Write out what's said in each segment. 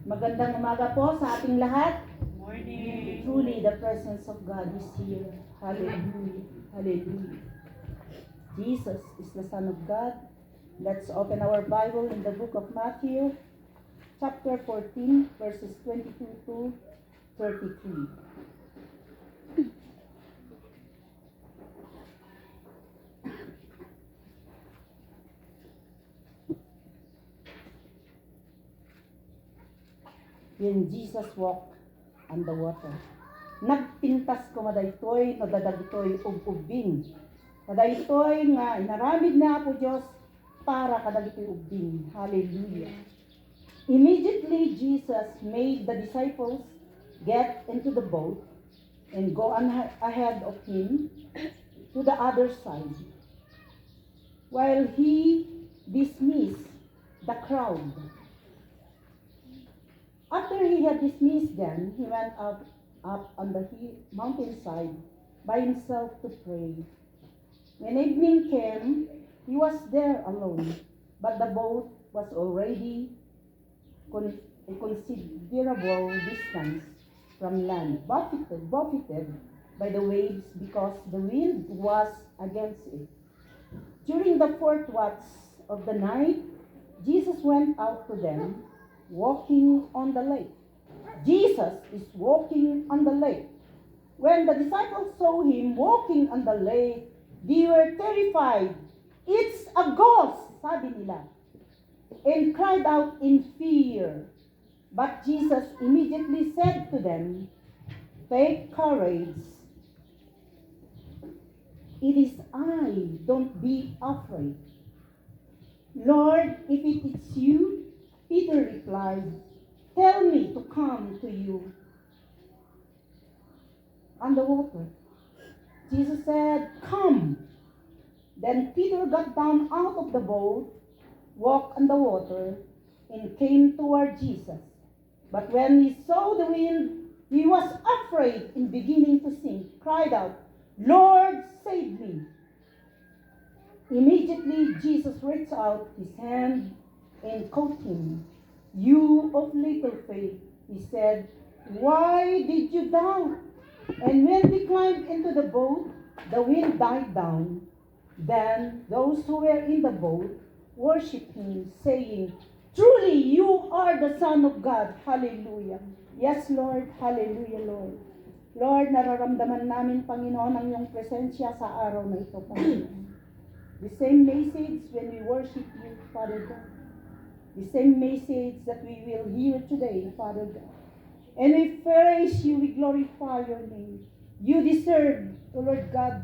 Magandang umaga po sa ating lahat. Morning. Truly, the presence of God is here. Hallelujah. Hallelujah. Jesus is the Son of God. Let's open our Bible in the book of Matthew, chapter 14, verses 22 to 33. When Jesus walked on the water, nagpintas ko madaytoy, nadadagitoy ug-ubing. Madaytoy nga inaramid na po Diyos para kadagitoy ubing. Hallelujah. Immediately Jesus made the disciples get into the boat and go ahead of him to the other side, while he dismissed the crowd. After he had dismissed them, he went up on the mountainside by himself to pray. When evening came, he was there alone, but the boat was already a considerable distance from land, buffeted by the waves because the wind was against it. During the fourth watch of the night, Jesus went out to them, walking on the lake. Jesus is walking on the lake. When the disciples saw him walking on the lake, they were terrified. It's a ghost, sabi nila, and cried out in fear. But Jesus immediately said to them, "Take courage. It is I. Don't be afraid." "Lord, if it is you," Peter replied, "tell me to come to you on the water." Jesus said, "Come." Then Peter got down out of the boat, walked on the water, and came toward Jesus. But when he saw the wind, he was afraid and beginning to sink, cried out, "Lord, save me." Immediately Jesus reached out his hand and caught him. "You of little faith," he said, "why did you doubt?" And when they climbed into the boat, the wind died down. Then those who were in the boat worshipped him, saying, "Truly you are the Son of God." Hallelujah. Yes, Lord. Hallelujah, Lord. Lord, nararamdaman namin, Panginoon, ang iyong presensya sa araw na ito, Panginoon. The same message when we worship you, Father God. The same message that we will hear today, Father God. And we praise you, we glorify your name. You deserve, O Lord God,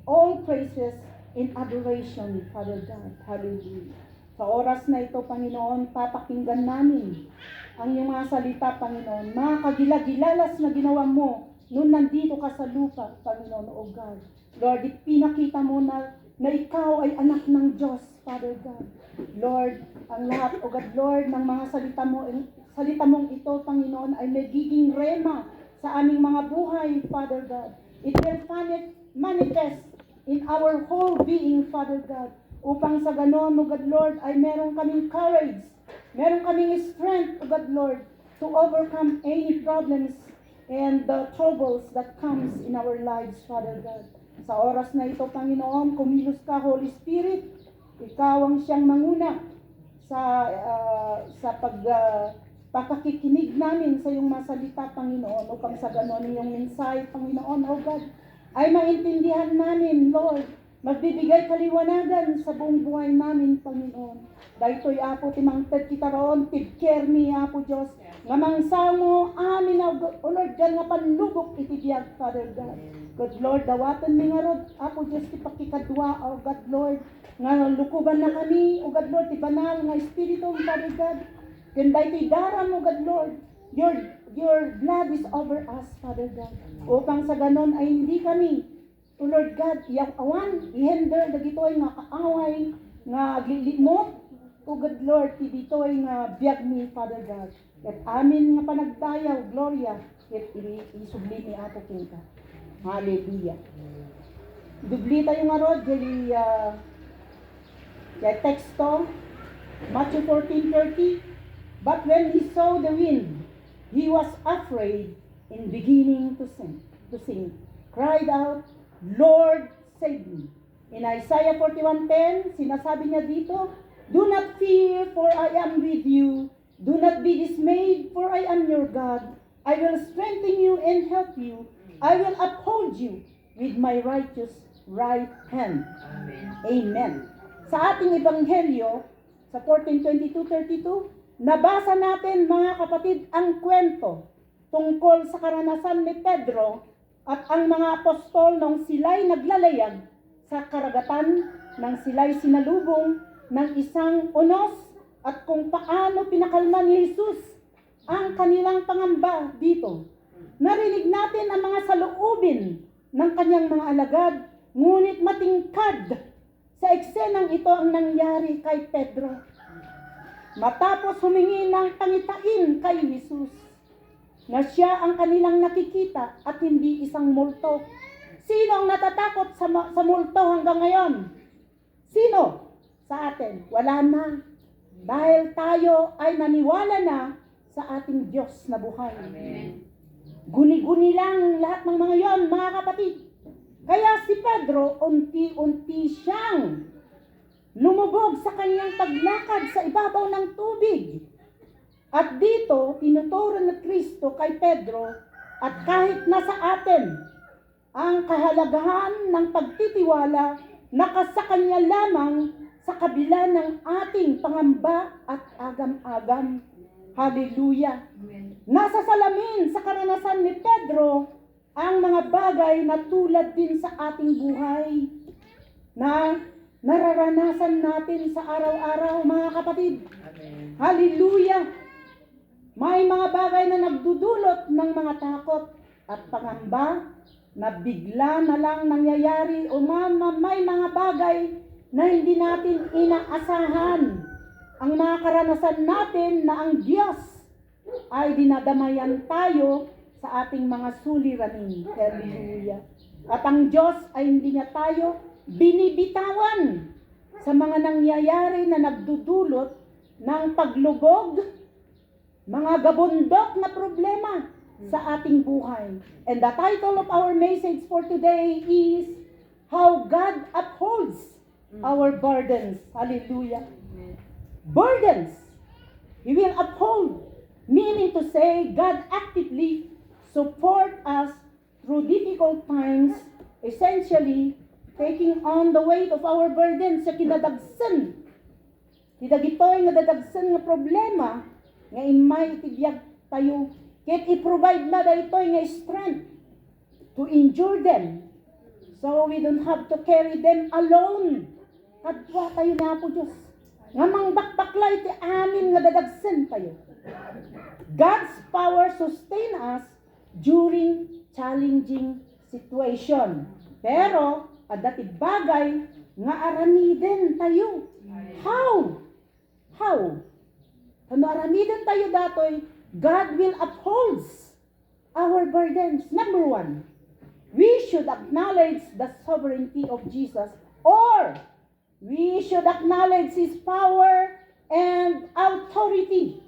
all praises in adoration, Father God. Hallelujah. Sa oras na ito, Panginoon, papakinggan namin ang iyong mga salita, Panginoon. Mga kagilagilalas na ginawa mo noon nandito ka sa lupa, Panginoon, O God. Lord, ipinakita mo na ikaw ay anak ng Diyos, Father God. Lord, ang lahat, O God, Lord, ng mga salita mong ito, Panginoon, ay magiging rema sa aming mga buhay, Father God. It will manifest in our whole being, Father God. Upang sa ganon, O God, Lord, ay meron kaming courage, meron kaming strength, O God, Lord, to overcome any problems and the troubles that comes in our lives, Father God. Sa oras na ito, Panginoon, kumilos ka, Holy Spirit. Ikaw ang siyang manguna sa pagkakikinig namin sa iyong masalita, Panginoon, upang sa ganon iyong mensahe, Panginoon, O God, ay maintindihan namin, Lord, magbibigay kaliwanagan sa buong buhay namin, Panginoon. Dahito'y apo timangtad kita roon, tidkermi, apo Diyos, nga mangsamo amin, O Lord, gan nga panlubok itibiyag, Father God. God, Lord, dawatan mi nga rod, apo Diyos, tipakikadwa, O God, Lord, nga lukuban na kami, O God, Lord, tibanal nga Espiritu, Father God. Ganday ti daram, O God, Lord, your blood is over us, Father God. Upang sa ganon ay hindi kami, O Lord God, awan, i-hinder, dagitoy nga kaaway, nga aglilimot, O God, Lord, ditoy nga biyag mi, Father God. At amin nga panagdayaw, Gloria, at isubli ni Apo Kinka. Hallelujah. Dubli tayo nga rod, yung teksto, Matthew 14:30. But when he saw the wind, he was afraid and beginning to sing, cried out, Lord, save me. In Isaiah 41:10, sinasabi niya dito, do not fear, for I am with you. Do not be dismayed, for I am your God. I will strengthen you and help you. I will uphold you with my righteous right hand. Amen. Amen. Sa ating ebanghelyo, sa 14:22-32, nabasa natin mga kapatid ang kwento tungkol sa karanasan ni Pedro at ang mga apostol nung sila'y naglalayag sa karagatan nang sila'y sinalubong ng isang unos at kung paano pinakalma ni Jesus ang kanilang pangamba dito. Narinig natin ang mga saloobin ng kanyang mga alagad, ngunit matingkad sa eksenang ito ang nangyari kay Pedro. Matapos humingi ng pangitain kay Jesus, na siya ang kanilang nakikita at hindi isang multo. Sino ang natatakot sa multo hanggang ngayon? Sino? Sa atin? Wala na. Dahil tayo ay naniwala na sa ating Diyos na buhay. Amen. Guni-guni lang lahat ng mga yon, mga kapatid. Kaya si Pedro, unti-unti siyang lumubog sa kanyang paglakad sa ibabaw ng tubig. At dito, tinuturo ni Kristo kay Pedro at kahit nasa atin ang kahalagahan ng pagtitiwala nakasa kanya lamang sa kabila ng ating pangamba at agam-agam. Hallelujah! Amen. Nasa salamin sa karanasan ni Pedro ang mga bagay na tulad din sa ating buhay na nararanasan natin sa araw-araw, mga kapatid. Amen. Hallelujah! May mga bagay na nagdudulot ng mga takot at pangamba na bigla na lang nangyayari o may mga bagay na hindi natin inaasahan. Ang mga karanasan natin na ang Diyos ay dinadamayan tayo sa ating mga suliranin. Hallelujah! At ang Diyos ay hindi niya tayo binibitawan sa mga nangyayari na nagdudulot ng paglubog, mga gabundok na problema sa ating buhay. And the title of our message for today is How God Upholds Our Burdens. Hallelujah! Burdens. He will uphold, meaning to say God actively support us through difficult times, essentially taking on the weight of our burdens sa kinadagsan. Kidagitoy nga dadagsan nga problema nga imay itibiyag tayo. Ket i-provide na daytoy nga strength to endure them. So we don't have to carry them alone. Kadwa tayo na po Diyos. Nga mangbakbaklay ti amin nga dadagsan tayo. God's power sustain us during challenging situation. Pero, adati bagay nga aramiden tayo. How? Kano aramiden tayo datoy, God will uphold our burdens. Number one, we should acknowledge the sovereignty of Jesus, or we should acknowledge His power and authority.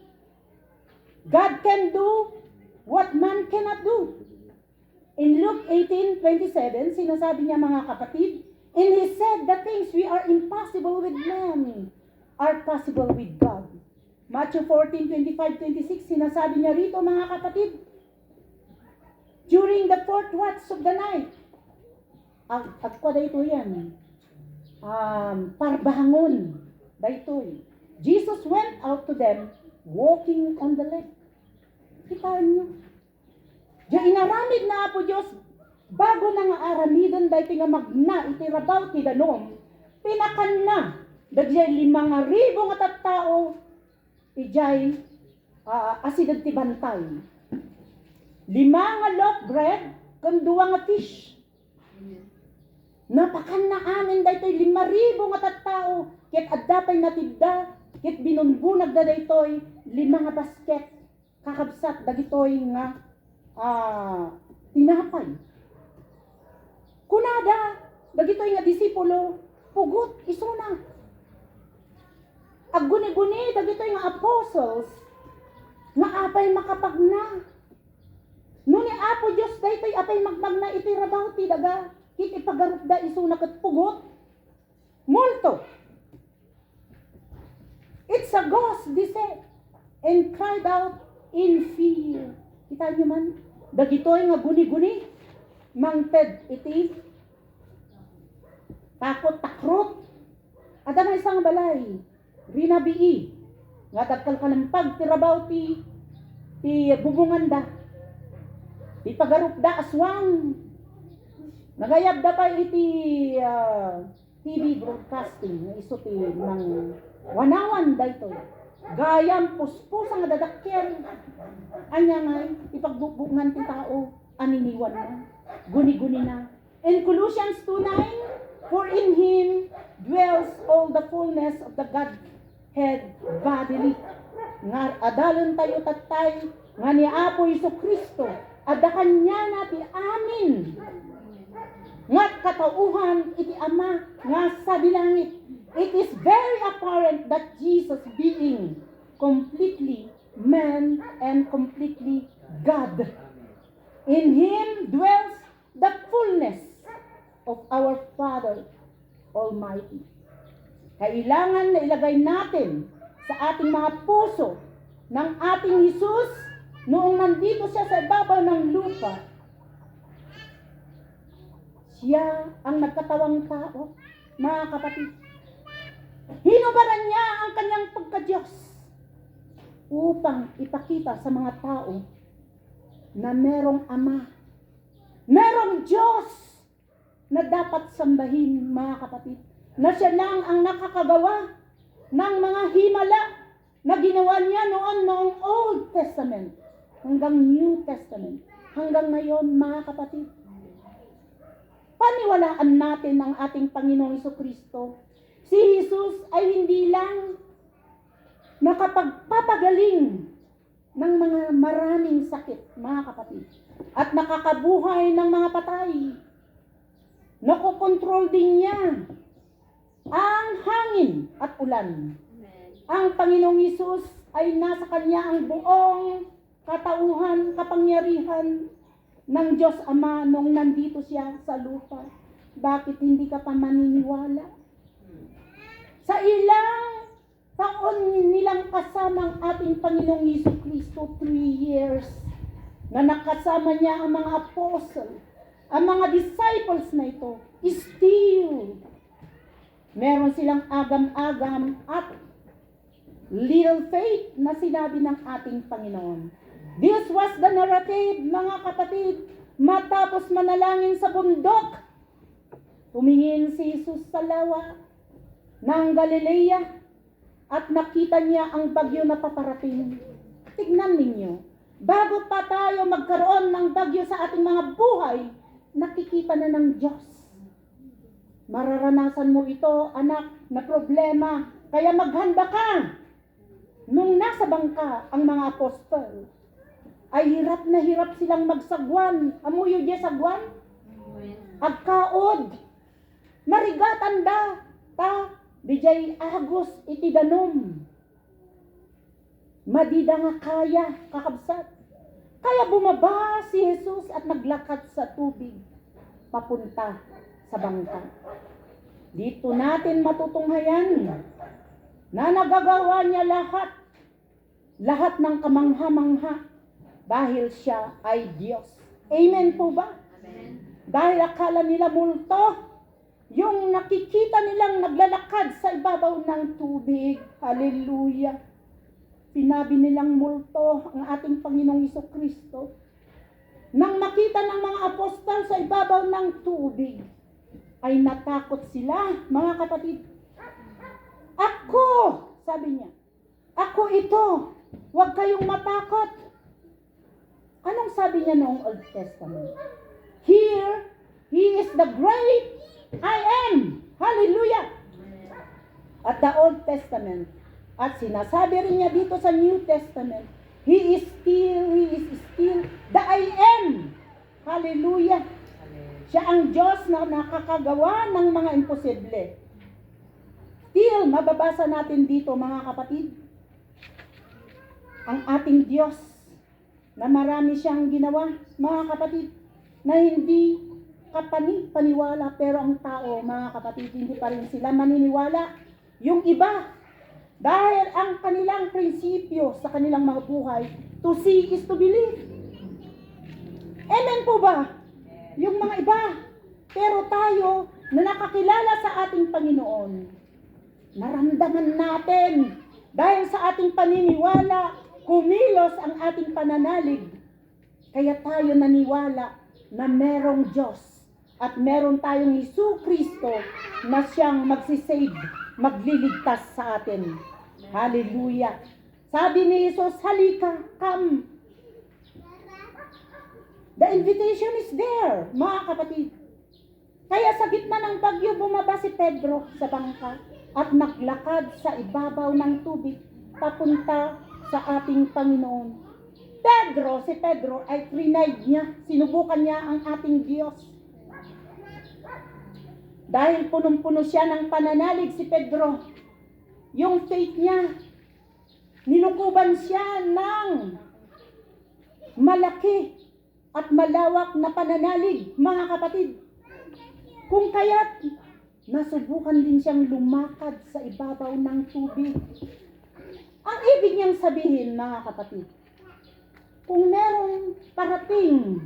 God can do what man cannot do. In Luke 18:27, sinasabi niya, mga kapatid, and He said the things we are impossible with man are possible with God. Matthew 14:25-26, sinasabi niya rito, mga kapatid, during the fourth watch of the night, agkwa dito yan, parbahangon daytoy. Jesus went out to them walking on the lake. Kitaan nyo. Diya inaramid na po Diyos, bago na nga aramidon daytoy nga magna, itirabaw ti danom, pinakan na, dagjay 5,000 nga tattao, ijay asidad ti bantay. 5 nga loaf bread, kan 2 nga fish. Napakan na amin daytoy 5,000 nga tattao, ket addapay natidda, ket binunbunag da daytoy 5 nga basket, kakabsat dagitoy nga tinapay. Kunada, dagitoy nga disipulo, pugot, isuna. Agguni-guni, dagitoy nga apostles, nga apay makapagna. Nuni apo Diyos daytoy apay magmagna iti rabaw ti daga. Kiti pagarup da iso nakatpugot. Multo. It's a ghost, they said, and cried out in fear. Kita niyo man, dagitoy nga guni-guni, mangted iti, takot takrot. At ang isang balay, rinabii, nga dagkal kalampag, tirabaw ti bubungan da, ti pagarup da aswang, nagayab da pa iti TV broadcasting, nga iso ti ng wanawan da ito. Gayam puspos ang dadakyer. Anya nga, ipagbubungan ti tao, aniniwan na, guni-guni na. In Colossians 2:9, for in Him dwells all the fullness of the Godhead bodily. Nga adalon tayo tatay, nga ni Apo Jesucristo, ada kanya nati amin. Nga katauhan iti Ama, nga sa bilangit. It is very apparent that Jesus, being completely man and completely God, in Him dwells the fullness of our Father Almighty. Kailangan na ilagay natin sa ating mga puso ng ating Jesus noong nandito siya sa ibabaw ng lupa. Siya ang nagkatawang tao, mga kapatid. Hinubaran niya ang kanyang pagka-Diyos upang ipakita sa mga tao na merong Ama, merong Diyos na dapat sambahin, mga kapatid. Na siya lang ang nakakagawa ng mga himala na ginawa niya noong Old Testament hanggang New Testament. Hanggang ngayon, mga kapatid. Paniwalaan natin ang ating Panginoong Jesucristo. Si Jesus ay hindi lang nakapagpapagaling ng mga maraming sakit, mga kapatid, at nakakabuhay ng mga patay. Nakokontrol din niya ang hangin at ulan. Ang Panginoong Jesus ay nasa kanya ang buong katauhan, kapangyarihan ng Diyos Ama nung nandito siya sa lupa. Bakit hindi ka pa maniniwala? Sa ilang taon nilang kasamang ating Panginoong Jesucristo, 3 years, na nakasama niya ang mga apostle, ang mga disciples na ito, still, meron silang agam-agam at little faith na sinabi ng ating Panginoon. This was the narrative, mga kapatid, matapos manalangin sa bundok. Tumingin si Jesus sa lawa ng Galilea at nakita niya ang bagyo na paparating. Tignan ninyo, bago pa tayo magkaroon ng bagyo sa ating mga buhay, nakikita na ng Diyos. Mararanasan mo ito, anak, na problema, kaya maghanda ka. Nung nasa bangka ang mga apostol, ay hirap na hirap silang magsagwan. Amuyo diya sagwan? Agkaod. Marigatan da. Ta, dijay agos iti danom. Madida nga kaya kakabsat. Kaya bumaba si Jesus at naglakad sa tubig papunta sa bangka. Dito natin matutunghayan na nagagawa niya lahat ng kamangha-mangha dahil siya ay Diyos. Amen po ba? Amen. Dahil akala nila multo, yung nakikita nilang naglalakad sa ibabaw ng tubig. Hallelujah. Sinabi nilang multo ang ating Panginoong Jesucristo. Nang makita ng mga apostol sa ibabaw ng tubig, ay natakot sila, mga kapatid. Ako, sabi niya, ako ito, huwag kayong matakot. Anong sabi niya noong Old Testament? Here, He is the great I am. Hallelujah. At the Old Testament, at sinasabi rin niya dito sa New Testament, He is still the I am. Hallelujah. Siya ang Diyos na nakakagawa ng mga imposible. Still, mababasa natin dito, mga kapatid. ang ating Diyos na marami siyang ginawa, mga kapatid, na hindi paniwala, pero ang tao, mga kapatid, hindi pa rin sila maniniwala. Yung iba, dahil ang kanilang prinsipyo sa kanilang mga buhay, to see is to believe. Amen po ba? Yung mga iba. Pero tayo, na nakakilala sa ating Panginoon, naramdaman natin, dahil sa ating paniniwala, kumilos ang ating pananalig. Kaya tayo naniwala na merong Diyos at meron tayong Jesucristo na siyang magsisave, magliligtas sa atin. Hallelujah. Sabi ni Jesus, halika, come. The invitation is there, mga kapatid. Kaya sa gitna ng bagyo, bumaba si Pedro sa bangka at naglakad sa ibabaw ng tubig papunta sa ating Panginoon. Si Pedro ay trinayed niya, sinubukan niya ang ating Diyos. Dahil punong-puno siya ng pananalig si Pedro, yung faith niya, nilukuban siya ng malaki at malawak na pananalig, mga kapatid. Kung kaya't nasubukan din siyang lumakad sa ibabaw ng tubig. Ang ibig niyang sabihin, mga kapatid, kung merong parating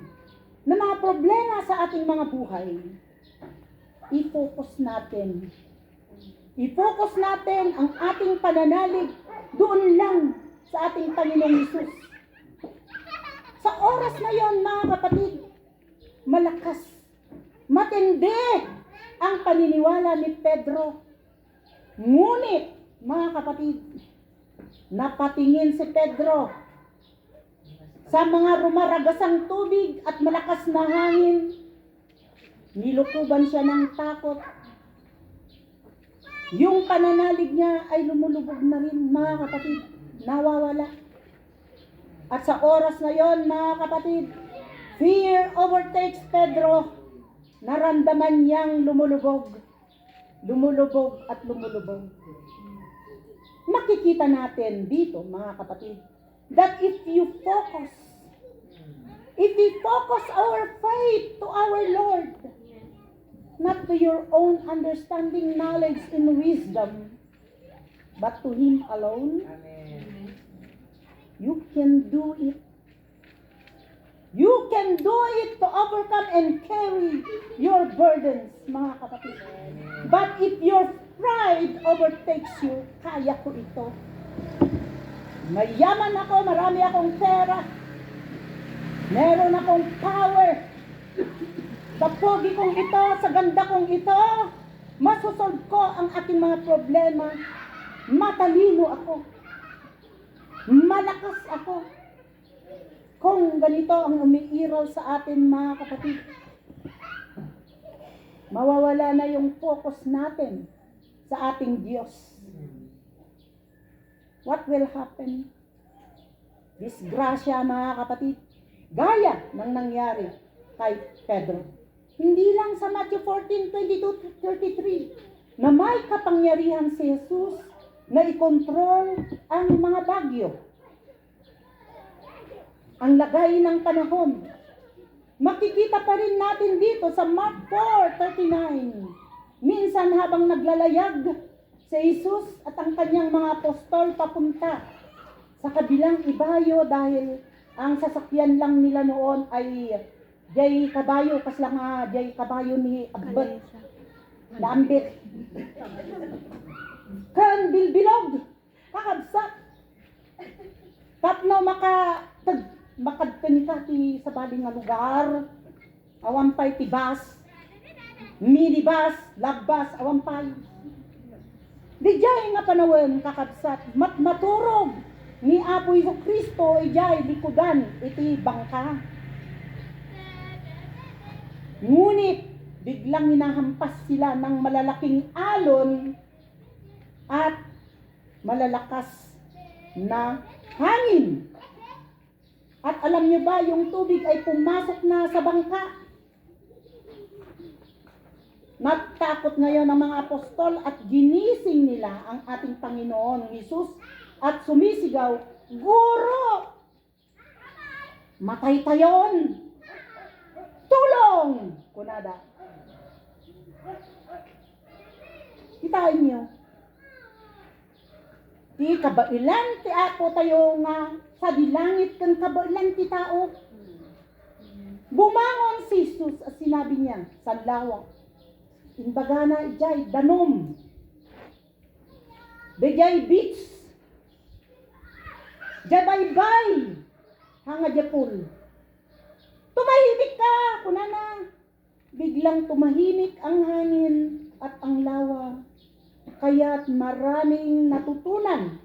na mga problema sa ating mga buhay, i-focus natin. I-focus natin ang ating pananalig doon lang sa ating Panginoong Hesus. Sa oras na yon, mga kapatid, malakas, matindi ang paniniwala ni Pedro. Ngunit, mga kapatid, napatingin si Pedro sa mga rumaragasang tubig at malakas na hangin. Nilukuban siya ng takot. Yung pananalig niya ay lumulubog na rin, mga kapatid. Nawawala. At sa oras na yon, mga kapatid, fear overtakes Pedro. Naramdaman niyang lumulubog. Lumulubog at lumulubog. Makikita natin dito, mga kapatid, that if we focus our faith to our Lord, not to your own understanding, knowledge, and wisdom, but to Him alone, you can do it. You can do it to overcome and carry your burdens, mga kapatid. But if your pride overtakes you, kaya ko ito. Mayaman ako, marami akong pera, meron akong power. Sa pogi kong ito, sa ganda kong ito, masusolve ko ang aking mga problema. Matalino ako. Malakas ako. Kung ganito ang umiiraw sa atin, mga kapatid, mawawala na yung focus natin sa ating Diyos. What will happen? Disgrasya, mga kapatid, gaya ng nangyari kay Pedro. Hindi lang sa Matthew 14:22-33 na may kapangyarihan si Jesus na ikontrol ang mga bagyo. Ang lagay ng panahon. Makikita pa rin natin dito sa Mark 4:39. Minsan habang naglalayag si Jesus at ang kanyang mga apostol papunta sa kabilang ibayo dahil ang sasakyan lang nila noon ay jay kabayo, kaslang jay kabayo ni Abbot na ambit. Kan bilbilog, kakabsat. Tapno makadpen ka ti sa baling nga lugar, awampay ti bus, minibus, lagbas, awampay. Di jay nga panawin kakabsat, maturog ni Apo Jesucristo ijay likudan iti bangka. Ngunit biglang hinahampas sila ng malalaking alon at malalakas na hangin. At alam niyo ba, yung tubig ay pumasok na sa bangka. Nagtakot ngayon ang mga apostol at ginising nila ang ating Panginoon Jesus at sumisigaw, Guro! Matay tayon! Tulong! Kunada. Kitain niyo. Ti kabailan ti apo tayo nga sa dilangit kan kabailan ti tao. Bumangon si Jesus at sinabi niya sa lawak. Imbaga na ijay danom. Bejay beach. Jabaybay. Hanga japul. Tumahimik ka, kunana. Biglang tumahimik ang hangin at ang lawa. Kaya't maraming natutunan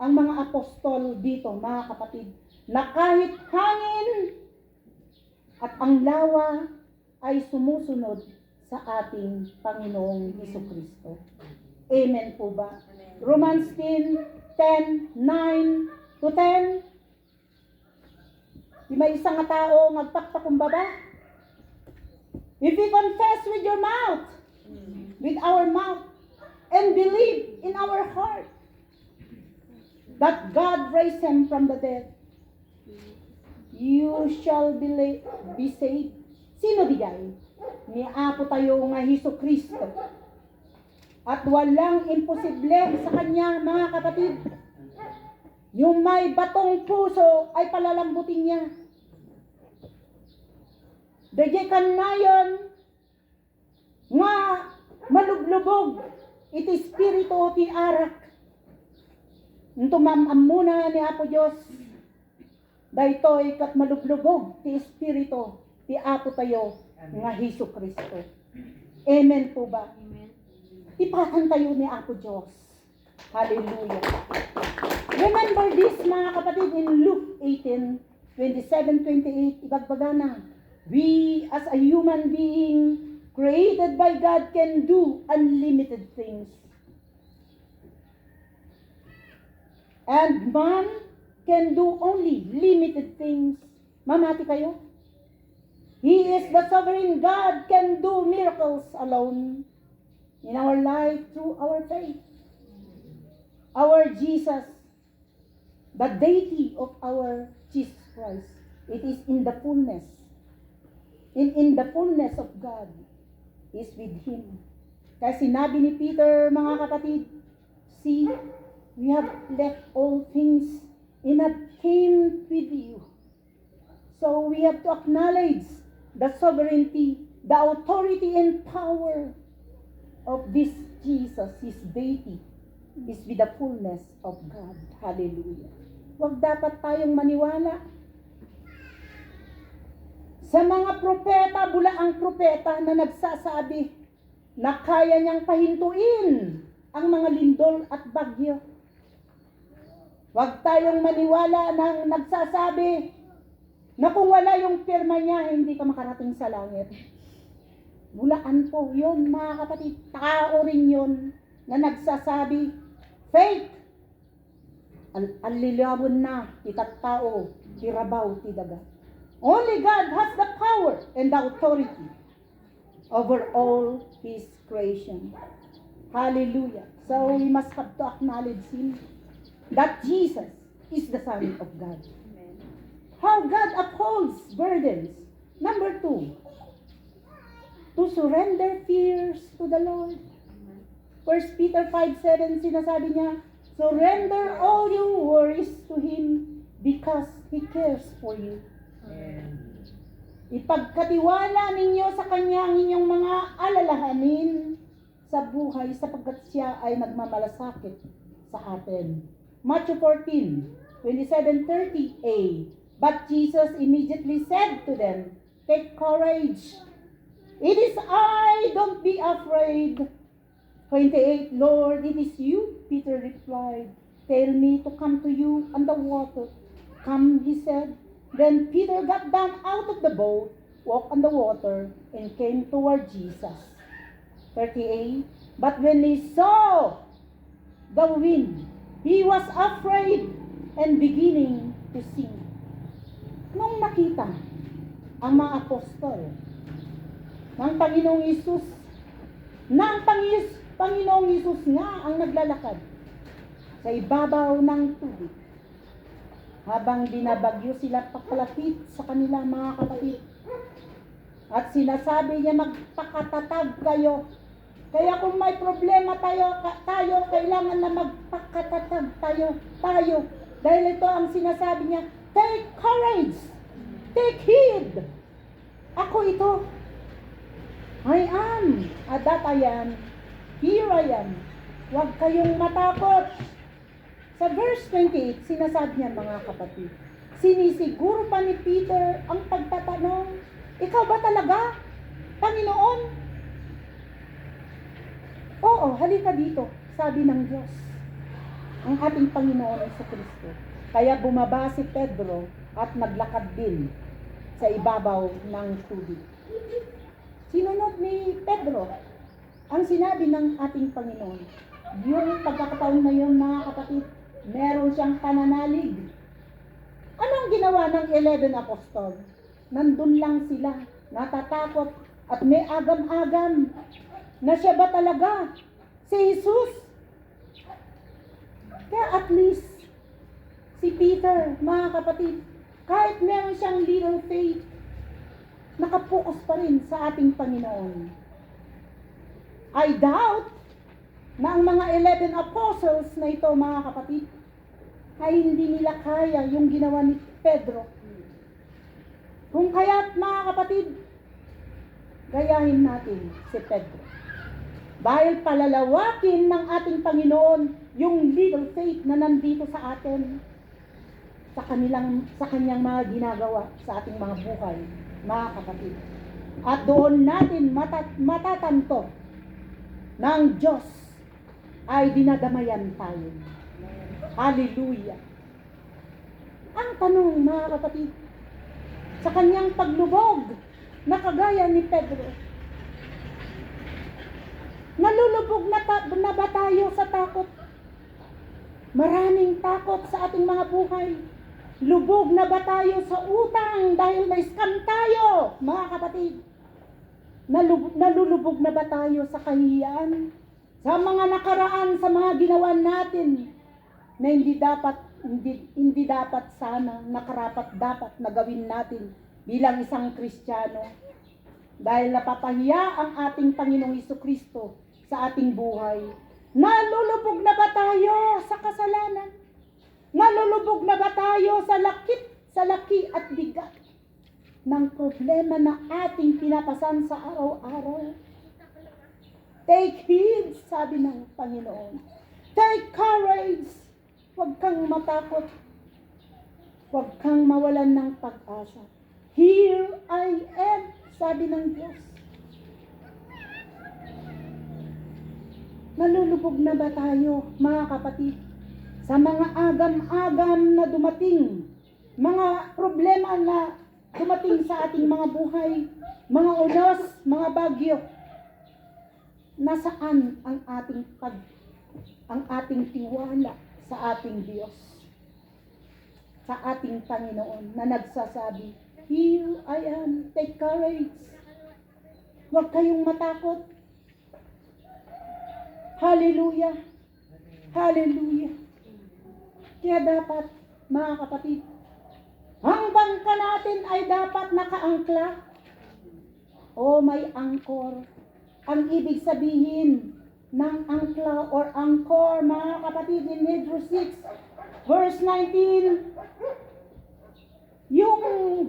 ang mga apostol dito, mga kapatid, na kahit hangin at ang lawa ay sumusunod sa ating Panginoong Hesukristo. Amen po ba? Romans 10:9-10. Di may isang tao magpaktakumbaba. If we confess with your mouth, with our mouth, and believe in our heart that God raised him from the dead, you shall be saved. Sino bigay? Ni Apo tayo nga Hesukristo. At walang imposible sa Kanya, mga kapatid. Yung may batong puso ay palalambutin niya. Dagay kan na yun nga malublubog. Iti espiritu ti arak. Tumamam muna ni Apo Diyos. Daytoy kat malublubog ti espiritu ti Apo tayo nga Hesukristo. Amen po ba? Amen. Ipatan tayo ni Apo Diyos. Hallelujah. Remember this, mga kapatid, in Luke 18:27-28, ibagbaga na. We as a human being created by God can do unlimited things. And man can do only limited things. Mamati kayo? He is the sovereign God, can do miracles alone in our life through our faith. Our Jesus, the deity of our Jesus Christ, it is in the fullness. In the fullness of God is with Him. Kaya sinabi ni Peter, mga kapatid, see, we have left all things and have came with you. So we have to acknowledge the sovereignty, the authority and power of this Jesus, His deity, is with the fullness of God. Hallelujah. Huwag dapat tayong maniwala sa mga propeta, bulaang propeta na nagsasabi na kaya niyang pahintuin ang mga lindol at bagyo. Huwag tayong maniwala ng nagsasabi na kung wala yung pirma niya, hindi ka makarating sa langit. Bulaan po yun, mga kapatid. Tao rin yun na nagsasabi, faith, alilabon na, itat tao, tirabaw, tidaga. Only God has the power and the authority over all His creation. Hallelujah. So we must have to acknowledge Him, that Jesus is the Son of God. How God upholds burdens. Number 2, to surrender fears to the Lord. 1 Peter 5:7, sinasabi niya, surrender all your worries to Him because He cares for you. Ipagkatiwala ninyo sa Kanya ang inyong mga alalahanin sa buhay sapagkat Siya ay nagmamalasakit sa atin. Matthew 14:27-30a. But Jesus immediately said to them, take courage. It is I, don't be afraid. 28, Lord, it is you, Peter replied. Tell me to come to you on the water. Come, he said. Then Peter got down out of the boat, walked on the water, and came toward Jesus. 38, but when he saw the wind, he was afraid and beginning to sink. Nung nakita ang mga apostol ng Panginoong Hesus, na ang Panginoong Hesus nga ang naglalakad sa ibabaw ng tubig, habang binabagyo sila papalapit sa kanila mga kapatid. At sinasabi niya, magpakatatag kayo. Kaya kung may problema tayo kailangan na magpakatatag tayo. Dahil ito ang sinasabi niya, take courage, take heed. Ako ito. I am, that I am, here I am. Huwag kayong matakot. Sa verse 28, sinasabi niya mga kapatid, sinisiguro pa ni Peter ang pagtatanong, ikaw ba talaga, Panginoon? Oo, halika dito, sabi ng Diyos, ang ating Panginoon sa Kristo. Kaya bumaba si Pedro at naglakad din sa ibabaw ng tubig. Sinunod ni Pedro ang sinabi ng ating Panginoon. Yung pagkakataon na yun mga kapatid, meron siyang pananalig. Anong ginawa ng 11 apostol? Nandun lang sila, natatakot at may agam-agam na siya ba talaga si Jesus? Kaya at least si Peter, mga kapatid, kahit meron siyang little faith, nakapokus pa rin sa ating Panginoon. I doubt na ang mga 11 apostles na ito, mga kapatid, ay hindi nila kaya yung ginawa ni Pedro. Kung kaya't mga kapatid, gayahin natin si Pedro. Dahil palalawakin ng ating Panginoon yung little faith na nandito sa atin, sa kanyang mga ginagawa sa ating mga buhay, mga kapatid. At doon natin matatanto ng Diyos ay dinadamayan tayo. Hallelujah! Ang tanong, mga kapatid, sa kanyang paglubog na kagaya ni Pedro, nalulubog na ba tayo sa takot? Maraming takot sa ating mga buhay. Lubog na ba tayo sa utang dahil may scam tayo, mga kapatid? Nalulubog na ba tayo sa kahihiyan? Sa mga nakaraan, sa mga ginawa natin na hindi dapat sana, nakarapat dapat na gawin natin bilang isang Kristiyano. Dahil napapahiya ang ating Panginoong Jesucristo sa ating buhay. Nalulubog na ba tayo sa kasalanan? Nalulubog na ba tayo sa laki at bigat ng problema na ating pinapasan sa araw-araw? Take heed, sabi ng Panginoon. Take courage. Huwag kang matakot. Huwag kang mawalan ng pag-asa. Here I am, sabi ng Diyos. Nalulubog na ba tayo, mga kapatid, sa mga agam-agam na dumating, mga problema na dumating sa ating mga buhay, mga unos, mga bagyo? Nasaan ang ating tiwala sa ating Diyos, sa ating Panginoon na nagsasabi, here I am, take courage. Huwag kayong matakot. Hallelujah. Hallelujah. Kaya dapat, mga kapatid, ang bangka natin ay dapat nakaangkla. O may angkor. Ang ibig sabihin ng angkla or angkor, mga kapatid, in Hebrews 6, verse 19, yung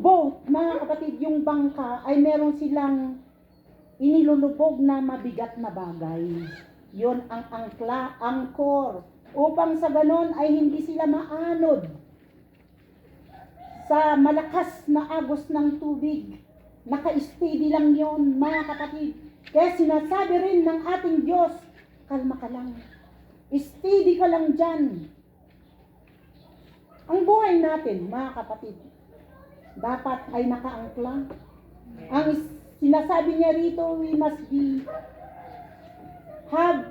boat, mga kapatid, yung bangka, ay meron silang inilulubog na mabigat na bagay. Yun ang angkla, angkor. Upang sa ganon ay hindi sila maanod sa malakas na agos ng tubig. Naka-steady lang yon, mga kapatid. Kaya sinasabi rin ng ating Diyos, kalma ka lang. Steady ka lang dyan. Ang buhay natin, mga kapatid, dapat ay nakaangkla. Ang sinasabi niya rito, we must have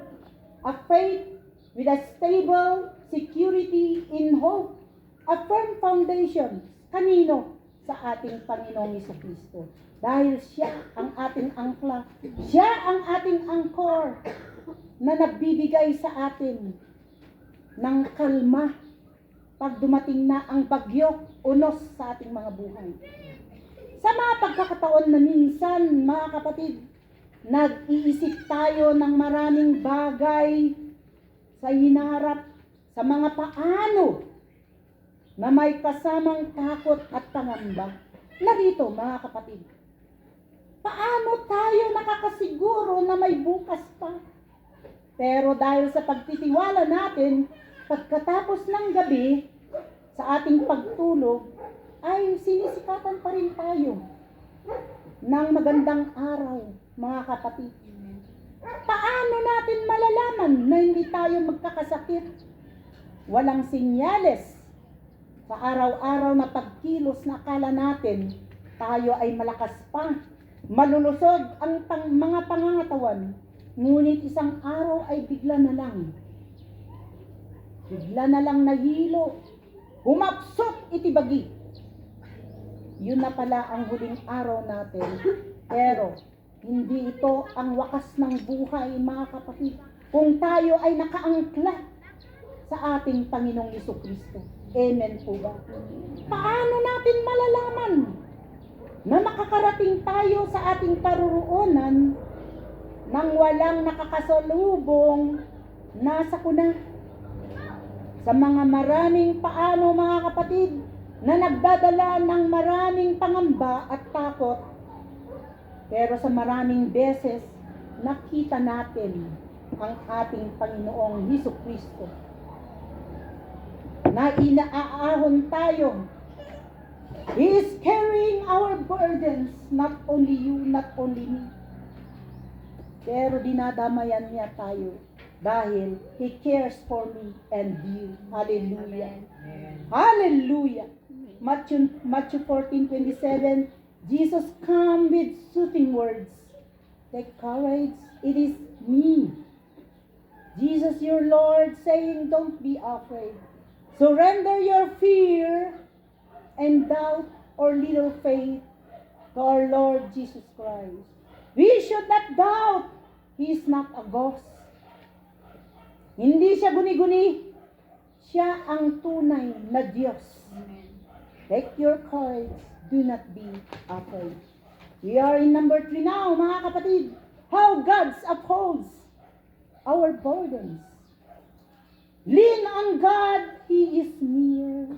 a faith with a stable security in hope, a firm foundation. Kanino? Sa ating Panginoong Jesucristo. Dahil siya ang ating angkla, siya ang ating angkor na nagbibigay sa atin ng kalma pag dumating na ang bagyo, unos sa ating mga buhay. Sa mga pagkakataon na minsan, mga kapatid, nag-iisip tayo ng maraming bagay sa hinaharap, sa mga paano na may kasamang takot at pangamba. Narito, mga kapatid, paano tayo nakakasiguro na may bukas pa? Pero dahil sa pagtitiwala natin, pagkatapos ng gabi, sa ating pagtulog, ay sinisikatan pa rin tayo ng magandang araw, mga kapatid. Paano natin malalaman na hindi tayo magkakasakit? Walang sinyales sa araw-araw na pagkilos na akala natin tayo ay malakas pa. Malulusog ang mga pangangatawan, ngunit isang araw ay bigla na lang nahilo, humapsot itibagi. Yun na pala ang huling araw natin. Pero hindi ito ang wakas ng buhay, mga kapatid, kung tayo ay nakaangkla sa ating Panginoong Jesucristo. Amen po ba? Paano natin malalaman na makakarating tayo sa ating paruroonan nang walang nakakasalubong na sakuna? Sa mga maraming paano, mga kapatid, na nagdadala ng maraming pangamba at takot, pero sa maraming beses, nakita natin ang ating Panginoong Jesucristo na inaahon tayo. He is carrying our burdens, not only you, not only me. Pero dinadamayan niya tayo dahil He cares for me and you. Hallelujah. Amen. Hallelujah. Matthew 14:27, Jesus come with soothing words. Take courage, it is me. Jesus your Lord saying, don't be afraid. Surrender your fear and doubt or little faith to our Lord Jesus Christ. We should not doubt. He is not a ghost. Hindi siya guni-guni. Siya ang tunay na Diyos. Take your courage. Do not be afraid. We are in number 3 now, mga kapatid. How God upholds our burdens. Lean on God, He is near.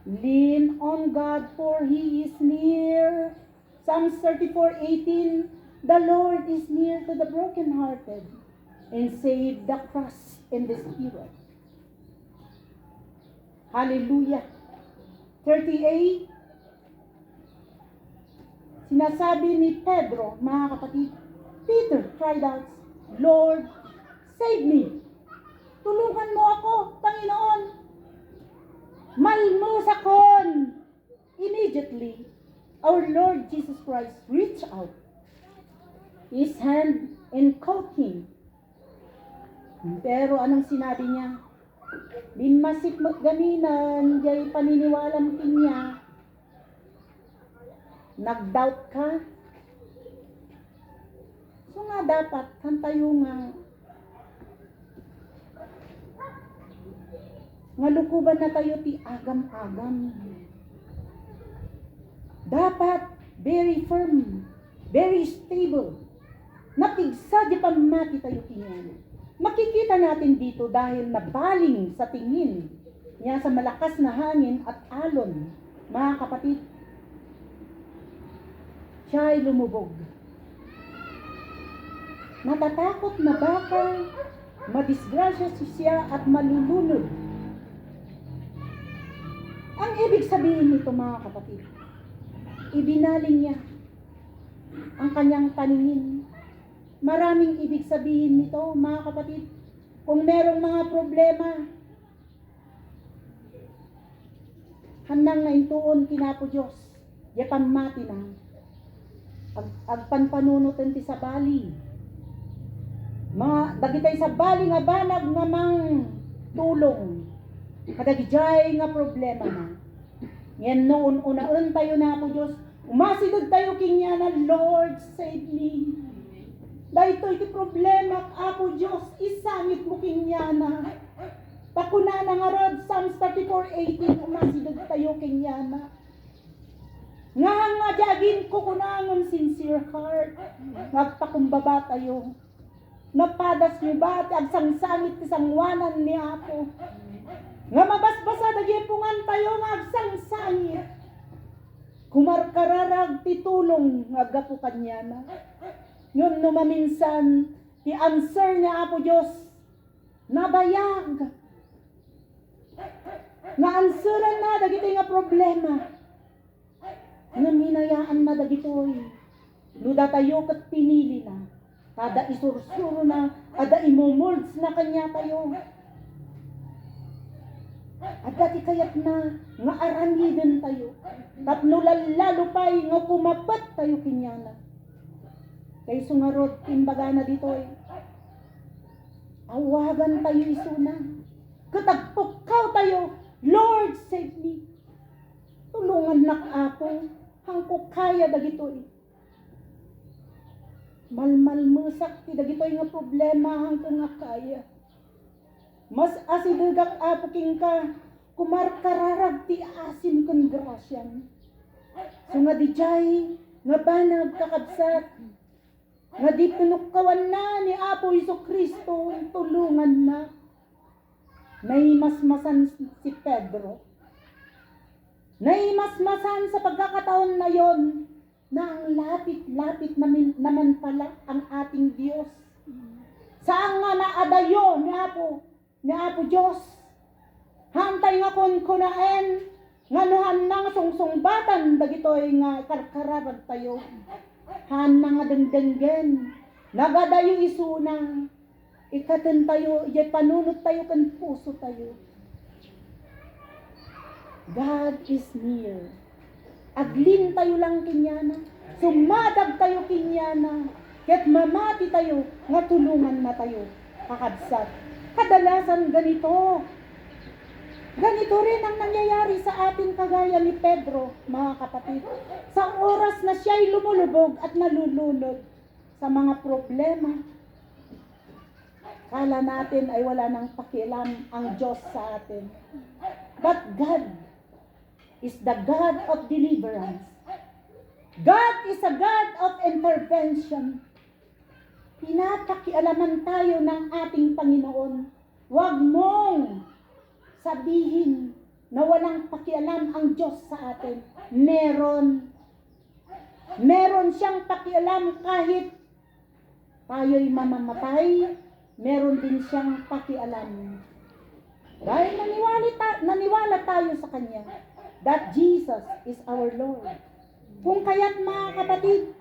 Lean on God, for He is near. Psalms 34:18, the Lord is near to the brokenhearted and save the crushed in the spirit. Hallelujah. 38, sinasabi ni Pedro, mga kapatid, Peter cried out, Lord, save me. Tulungan mo ako, Panginoon. Malmusakon. Immediately, our Lord Jesus Christ reached out His hand and caught him. Pero anong sinabi niya? Binmasik mo't gaminan, jay paniniwalam kinya. Nag-doubt ka? So nga dapat, kantayo nga lukuban na tayo ti agam-agam. Dapat very firm, very stable. Napigsa di pamati tayo kinyan. Makikita natin dito dahil nabaling sa tingin niya sa malakas na hangin at alon, mga kapatid. Siya ay lumubog. Natatakot na baka madisgrasya siya at malulunod. Ang ibig sabihin nito, mga kapatid, ibinaling niya ang kanyang paningin. Maraming ibig sabihin nito, mga kapatid. Kung merong mga problema, handang na intuon kinapo Diyos, yapan mati na. Agpanpanunutin ti sa bali. Dagitay sa bali nga banag nga mang tulong. Kadagijay nga problema na. Yan noon, unaan tayo na po Diyos. Umasidod tayo kinya na, Lord, save me. Dahil ito problema, Apo Diyos, isangit mo kinya na. kuna na nga rod, Psalms 34:18, umasidog tayo kenyana. Nga jagin ko kunangon sincere heart, magpakumbaba tayo. Napadas mo ba, agsang-sangit isangwanan ni Apo. Nga mabasbasa, dagipungan tayo, nga agsang-sangit. Kumarkararag titulong, nga gapo kanya na. Yun numaminsan, i-answer ni Apo Diyos, nabayag. Nga answeran na, dagito nga problema. Nga minayaan na dagitoy. Luda tayo kat pinili na. Kada isursuro na, ada imomolds na kanya tayo. At dati kayat na, nga arangidan tayo. Tapno lalupay, nga kumapat tayo kinyana. Kay sungarot, imbaga na ditoy. Awagan tayo isuna. Katagpukaw tayo, Lord save me. Tulungan nak Apo, hangko kaya dagitoy. Malmalmusak ti dagitoy nga problema hangko nga kaya. Mas asidugak Apo king ka, kumarkararag ti asim ken grasyan. So nga dijay, nga banag kakabsat, nga di pinukkawan na ni Apo Jesucristo, tulungan na. May masmasan si Pedro. Naimasmasan sa pagkakataon na yon na ang lapit-lapit naman pala ang ating Diyos. Saan nga naadayo ni Apo Diyos. Hantay nga kunaen, nga nuhan na nga sungsungbatan, dagitoy nga karkararag tayo. Han na nga dengdenggen, nagadayo isuna, ikaten tayo, ijay panunot tayo, kan puso tayo. God is near. Aglin tayo lang kinyana. Sumadag tayo kinyana. Kaya't mamati tayo. Nga tulungan na tayo. Kakabsat. Kadalasan ganito. Ganito rin ang nangyayari sa atin kagaya ni Pedro, mga kapatid. Sa oras na siya'y lumulubog at nalulunod sa mga problema, kala natin ay wala nang pakialam ang Diyos sa atin. But God is the God of deliverance. God is a God of intervention. Pinapakialaman tayo ng ating Panginoon. Huwag mong sabihin na walang pakialam ang Diyos sa atin. Meron siyang pakialam kahit tayo'y mamamatay, meron din siyang pakialam. Dahil naniwala tayo sa Kanya that Jesus is our Lord. Kung kaya't mga kapatid,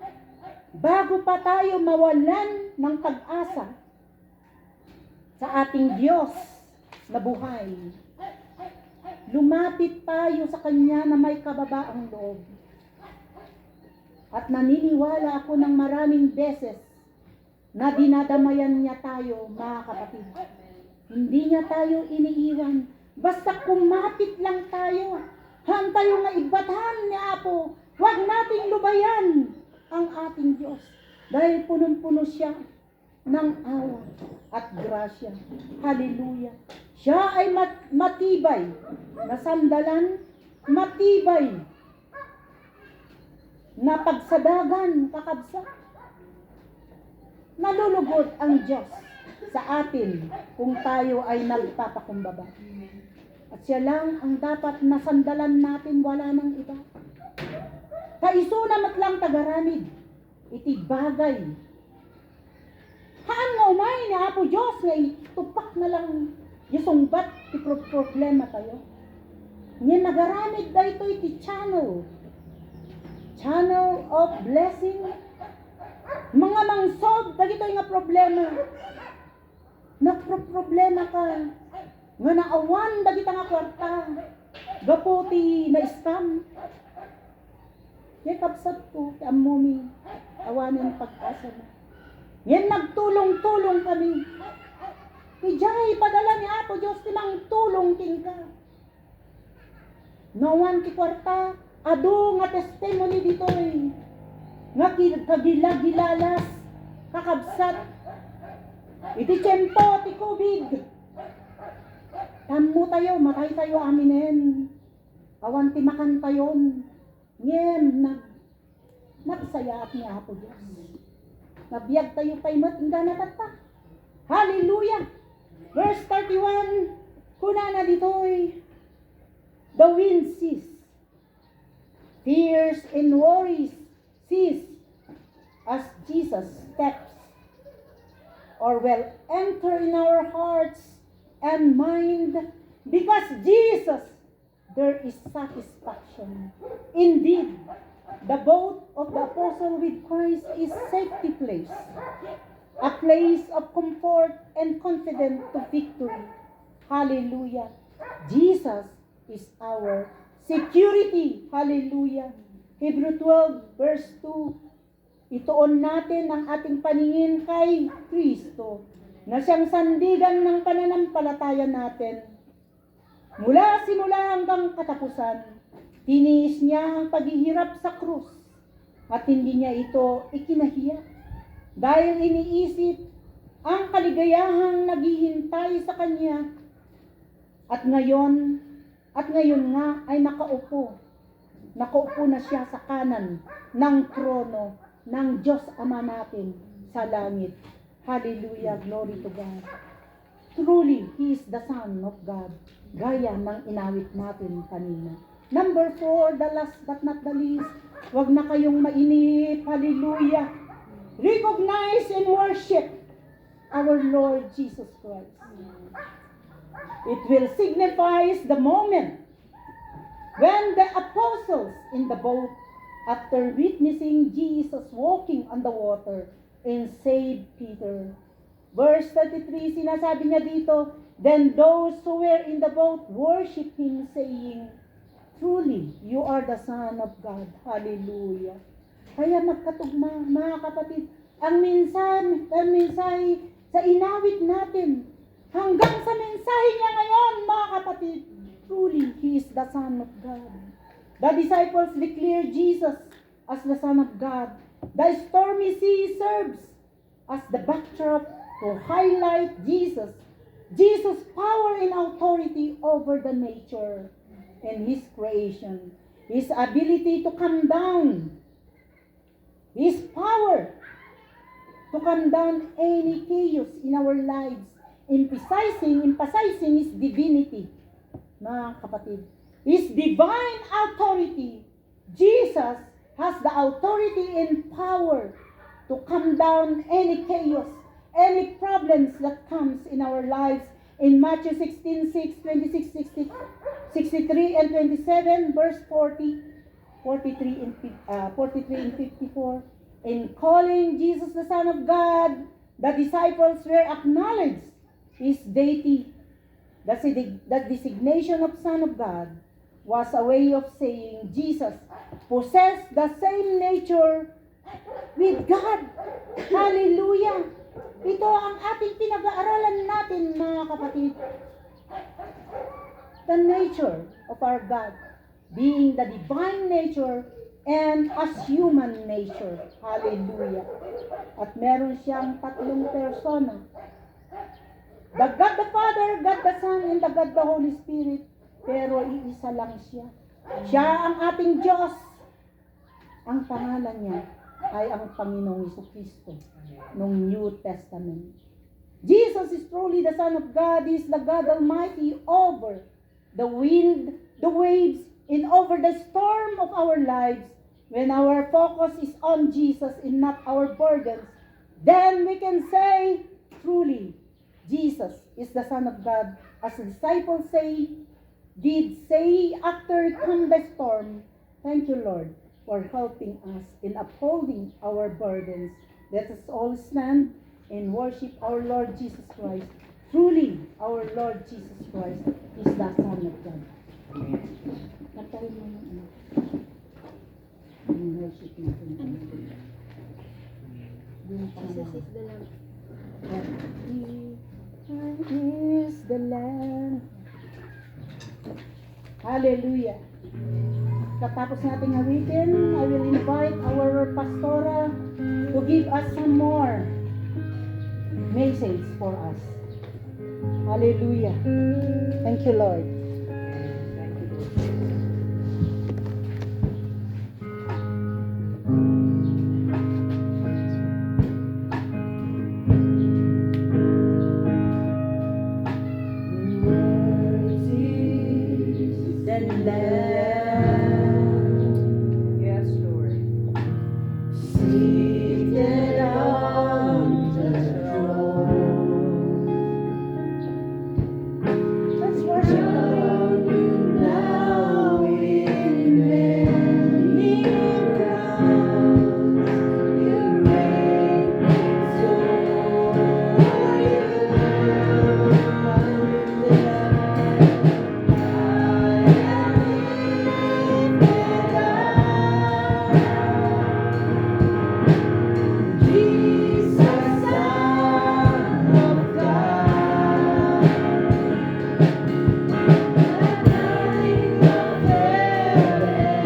bago pa tayo mawalan ng pag-asa sa ating Diyos na buhay, lumapit tayo sa Kanya na may kababaang loob. At naniniwala ako ng maraming beses na dinadamayan niya tayo, mga kapatid. Hindi niya tayo iniiwan. Basta kumapit lang tayo. Tayo nga ibatan ni Apo. Huwag nating lubayan ang ating Diyos. Dahil punong-puno siya ng awa at grasya. Hallelujah. Siya ay matibay na sandalan, matibay na pagsadagan, kakabsa. Nalulugod ang Diyos sa atin kung tayo ay nagpapakumbaba. At siya lang ang dapat nasandalan natin, wala nang iba. Kaisuna matlang tagaramid, iti bagay. Haan nga umay ni Apo Diyos, nga itupak na lang yusungbat, iti problema tayo. Ngayon nagaramid da ito iti channel of blessing. Mga mangsod, dagito nga problema. Nagproblema ka. Nga naawan, dagita nga kwarta. Gaputi na scam. Kaya kapsat ko, kaya mumi, awanin pag-asa na. Ngayon nagtulong-tulong kami. Ijay, padala ni Apo Diyos, timang tulong king ka. Nawan ti kwarta, ado nga testimony dito eh. Nga kagilagilalas, kakabsat. Iti tiyempo, ti COVID. Kamu tayo, matay tayo aminen. Awan ti makan tayon. Ngem, nagsaya at niya po Diyos. Nabiyag tayo pa'y matanda na tata. Hallelujah! Verse 31, kuna na dito'y, the wind cease. Fears and worries cease as Jesus steps or will enter in our hearts and mind, because Jesus, there is satisfaction. Indeed, the boat of the apostle with Christ is safety place, a place of comfort and confidence to victory. Hallelujah. Jesus is our security. Hallelujah. Hebrew 12 verse 2. Ituon natin ang ating paningin kay Kristo, na siyang sandigan ng pananampalataya natin. Mula simula hanggang katapusan, tiniis niya ang paghihirap sa krus at hindi niya ito ikinahiya. Dahil iniisip ang kaligayahang naghihintay sa kanya at ngayon nga ay nakaupo na siya sa kanan ng trono ng Diyos Ama natin sa langit. Hallelujah, glory to God. Truly, He is the Son of God, gaya ng inawit natin kanina. Number 4, the last but not the least, wag na kayong mainip. Hallelujah. Recognize and worship our Lord Jesus Christ. It will signify the moment when the apostles in the boat, after witnessing Jesus walking on the water and saved Peter. Verse 33, sinasabi niya dito, then those who were in the boat worship Him, saying, truly, you are the Son of God. Hallelujah. Kaya magkatugma, mga kapatid, ang mensahe sa inawit natin, hanggang sa mensahe niya ngayon, mga kapatid, truly, He is the Son of God. The disciples declare Jesus as the Son of God. The stormy sea serves as the backdrop to highlight Jesus' power and authority over the nature and His creation. His ability to calm down, His power to calm down any chaos in our lives, emphasizing His divinity. Mga kapatid, His divine authority. Jesus has the authority and power to calm down any chaos, any problems that comes in our lives. In Matthew 16:6, 26, 63 and 27, verse 40, 43 and 54. In calling Jesus the Son of God, the disciples were acknowledged His deity. The designation of Son of God was a way of saying Jesus possessed the same nature with God. Hallelujah! Ito ang ating pinag-aaralan natin, mga kapatid. The nature of our God, being the divine nature and as human nature. Hallelujah! At meron siyang tatlong persona. The God the Father, God the Son, and the God the Holy Spirit. Pero iisa lang siya. Siya ang ating Diyos. Ang pangalan niya ay ang Panginoong Jesucristo nung New Testament. Jesus is truly the Son of God. He is the God Almighty over the wind, the waves, and over the storm of our lives. When our focus is on Jesus and not our burdens, then we can say, truly, Jesus is the Son of God. As the disciples did say after come the storm, thank you, Lord, for helping us in upholding our burdens. Let us all stand and worship our Lord Jesus Christ. Truly, our Lord Jesus Christ is the Son of God. Nagtarin mo yung ano. Yung worship natin. Jesus is the Lamb. He is the Lamb. Hallelujah. Katapos nating awitin, I will invite our pastora to give us some more message for us. Hallelujah. Thank you, Lord. Yes, Lord. Seated on the throne. Let's worship the Lord. Now in many crowns, you reign Jesus, Son of God, nothing of heaven,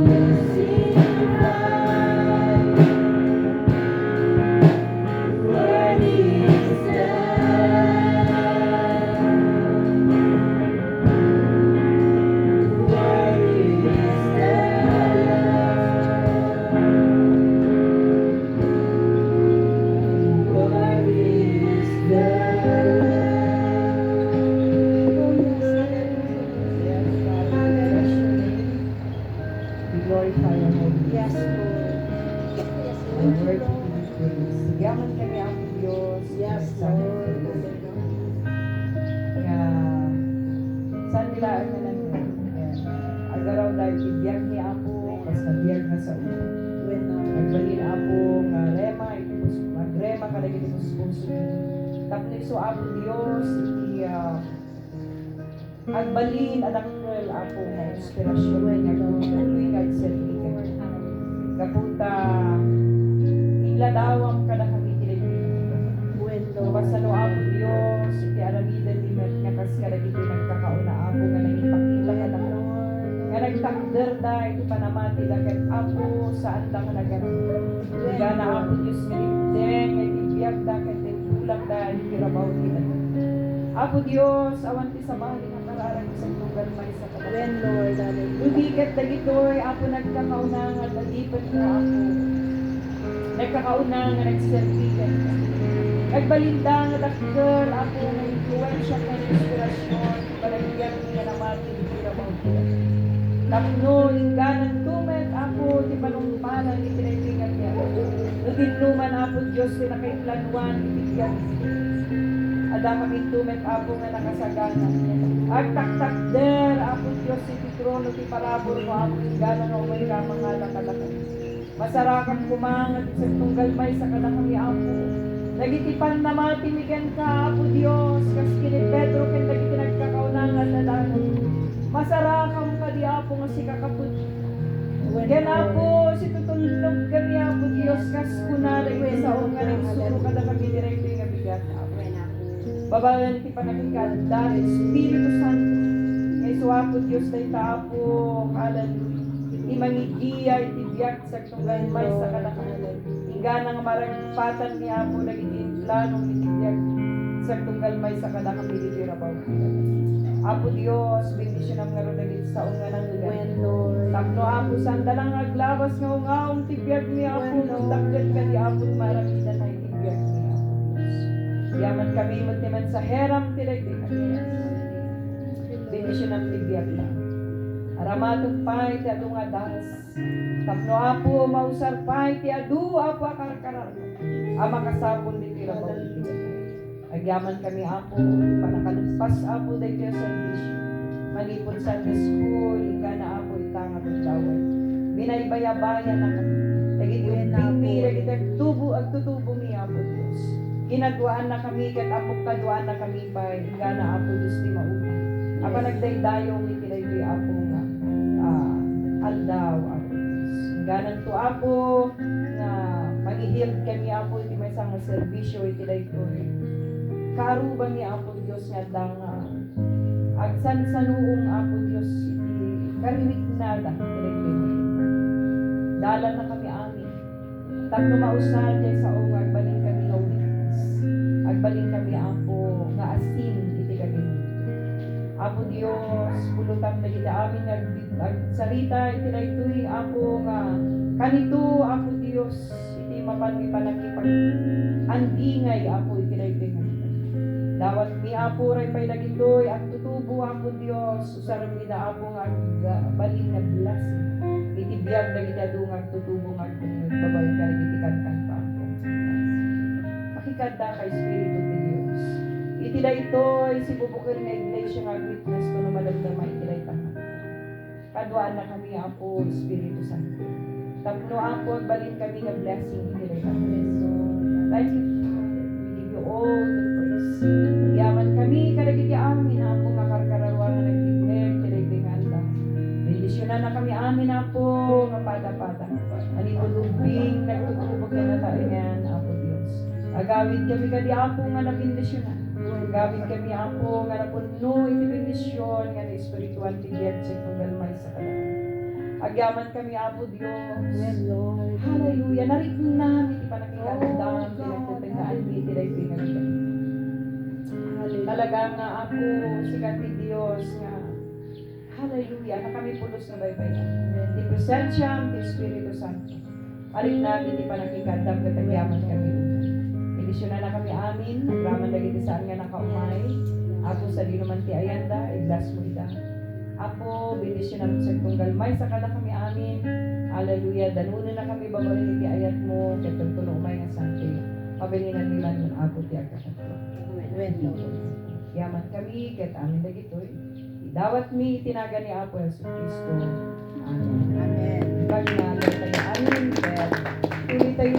crucified, worthy is the glorify your holy name. Yes, Lord. Yes, Your Lord. word to be praised. Sigaman kami ang Diyos. Yes, sa amin Lord. kayo. Hallelujah. Nga, saan nila ang nanang agaraw dahil ibiyag ni Apo, kas nabiyag na sa ulo. Nagbalin Apo, nga rema, magrema ka lagi ni Puso. Tapos iso Apo Diyos, agbalin anak girl Apo, nga inspirasyon, nga tuloy nga sertifikat. Kapunta, iladawam ka na kami Kasano Apo Diyos, iti aramidan ni Mert nga kas nga lagi nagkakauna Apo nga nagipakita ka na nga nagtakder da iti panamati dakat Apo saan da nga nagano nga na Apo Diyos nga lipdeng nga itibiyag da kat ulang da iti rabaw nila Apo Diyos awan ti samahan nga kararang sa lugar may sa When, Lord. Hallelujah. Lubikat dagitoy Apo nagkakauna nga dagipon mo Apo nagkakauna nga nagsertifikat nagbalinda nga dakkel Apo nga influensya nga inspirasyon balagyan nga naman iti rabaw nila tapno ingganan tumet Apo ti panumpanan iti pinagtingat niya no dinluman Apo Diyos ti nakaiplanuan iti tiyan ada kami tumet Apo nga nakasagana agtaktak der Apo Diyos iti trono ti parabor mo Apo ingganan o may kamanga nakalakan masarakan kumangat sa tunggal may sa kadakami Apo nagitipan na matimigan ka Apo Diyos kas kini Pedro ken dagiti nagkakaunangan na danon masarakam ka di Apo nga si kakaput ken Apo si tutulog kami Apo Diyos kas kuna dagiti sa nga nagsuro kada kami direkto nga bigat Apo babalan ti panakikanda Espiritu Santo ngay so Apo Diyos dayta Apo hallelujah imangigiya iti biyak sa tunggal may sa kadakalan ganang maragpatan ni Apo naging planong itibiyag sa tunggal may sa kadakang militirabaw. Apo Diyos, bendisyon ang nga dagit sa unga ng lugar. Tapno Apo, sanda lang aglabas nga ungaong tibiyag ni Apo, nung takdan ka di Apo maramitan na itibiyag ni Apo Diyos. Yaman kami mo timan sa heram tiray Bendisyon ang tibiyag na. Aramatong pay ti adu nga das. Tapno apo mausar pay ti adu apo akarkarar. Ama kasapon di tirabaw. Agyaman kami apo panakalumpas apo day kaya servisyo. Manipon Sunday school, ika na apo itangat ang daway. Binaybayabayan na kami. Lagi yung pipi, lagi tubo, agtutubo mi apo Diyos. Ginagwaan na kami, kat apok kadwaan na kami pa, ika na apo Diyos di maupi. Apa nagdaydayong itinaydoy apo nga, aldaw apo Diyos. Ganan to apo, nga manihil kami apo, iti may isang servisyo, itinaydoy. Karuban ni apo Diyos nga dang, agsan sa noong apo Diyos, iti karimik na da, itinaydoy. Dalan na kami amin. Tapno mausal kay sa ong agbaling kami nga witness. Agbaling kami apo nga asin iti kami. Apo Dios, pulutan na kita amin agsarita iti daytoy apo nga kanito apo Dios iti mapan mi panakipag andingay apo iti daytoy nga. Dawat mi apo ray pay dagindoy at tutubo apo Dios usaram mi na apo nga baling nga blessing. Iti biyag na gitadungag tutubo nga babay ka iti kantan pa ako. Makikanta ka Espiritu ti Dios. Iti da ito si bubukir nga iglesia nga witness ko na madamdama iti da itahan. Kadwaan na kami apo Espiritu Santo. Tapno apo agbalin kami nga blessing iti da itahan. Thank you. We give you all the praise. Yaman kami kadagiti amin apo nga karkararwa nga nagdiknek iti da itahan. Bendisyonan na kami amin apo nga pada-pada. Anikulumbing nagtutubog na nataingan apo Dios. Agawid kami kadi apo nga nabindisyonan. Agawid kami apo nga napuno iti bendisyon nga na espiritual ti Diyan sa paggalmay sa kanan. Agyaman kami apo Dios. Lord. Hallelujah. Narik namin iti panakikandam pinagtatangaan mi iti daytoy nga kami. Talaga nga ako sikat ti Dios nga hallelujah, na kami pulos na baybayan. Di presensya, di Espiritu Santo. Arik namin, di panakikadam, katagyaman kami. Bendisyonan na kami amin, raman lagi di saan nga nakaumay. Apo sa di naman ti ayanda, i-bless mo ita. Apo, bendisyonan sa tunggal may sakala kami amin. Hallelujah, danunan na kami babayin ti ayat mo, katong tulong umay nga santo. Pabilinan nilan ng apo ti agkakatlo. Yaman kami, kat amin lagi to'y. Dawat mi tinaga ni Apo Yesu Kristo. Amen. Amen. Pag nga tayo amin, tuloy tayo